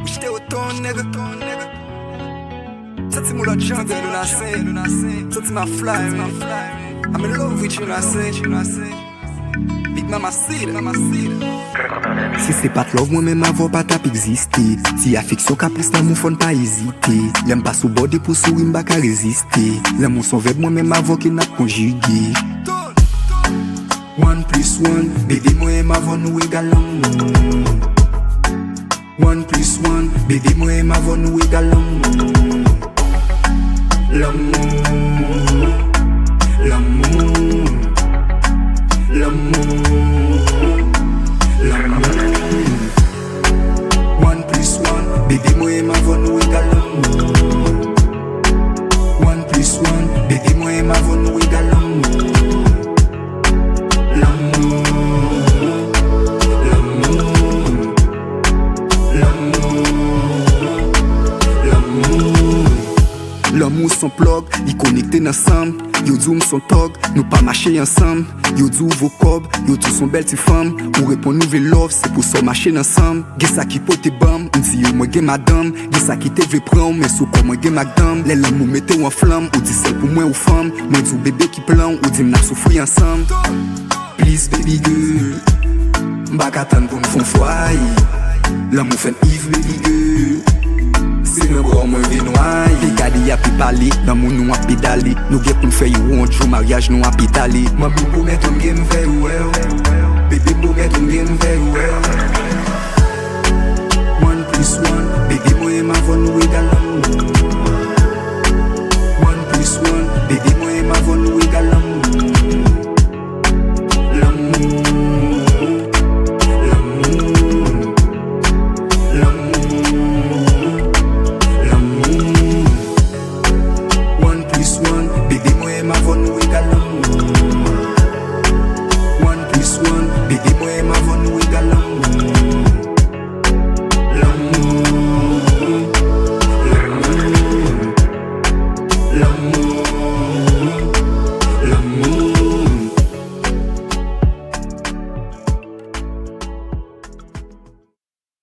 J'étais au ton nigga. Ça c'est mon lot jungle, you know say. Ça c'est ma fly, man. I'm in love with you, know say. Big mama seed. Si c'est pas de love, moi-même avant pas tap exister. Si affection caprice dans mon fond pas hésiter. L'aime pas sous body pour sourire m'ba ka résister. L'aime son verbe moi-même avant qu'il n'a conjugué. 1+1, bébé moi-même avant nous égal l'amour. 1+1, bébé moi-même avant nous égal l'amour. L'amour, l'amour, l'amour. 1+1, bébé moi-même avant nous égal l'amour. 1+1, bébé moi-même avant nous égal l'amour. L'amour, l'amour, l'amour, l'amour. L'amour son plug, il connecté ensemble. Yo zoom son tog, nous pas marcher ensemble. Yo dou vos cob, yo tous son belle ti femme. Pour répondre nouvelle love, c'est pour ça marcher ensemble. Gen ça qui pote bam, on dit yo moi gen madame. Gen ça qui te veut prendre, mais sous comme moi gen madame. Les l'amour mette ou en flamme, ou dit celle pour moi ou femme. Moi du bébé qui plan, ou dit n'a souffrir ensemble. Please baby girl, m'baka tan pour m'fon foyer. L'amour fait Yves baby girl. C'est le grand moi vi noyer. Les gars y a pi parler, l'amour nous a pédalé. Nous get pour faire you un jour mariage nous a pédalé. Maman pour mettre on game faire well. Bébé pour mettre on game faire well. 1+1, bébé moi et ma voix nous égal.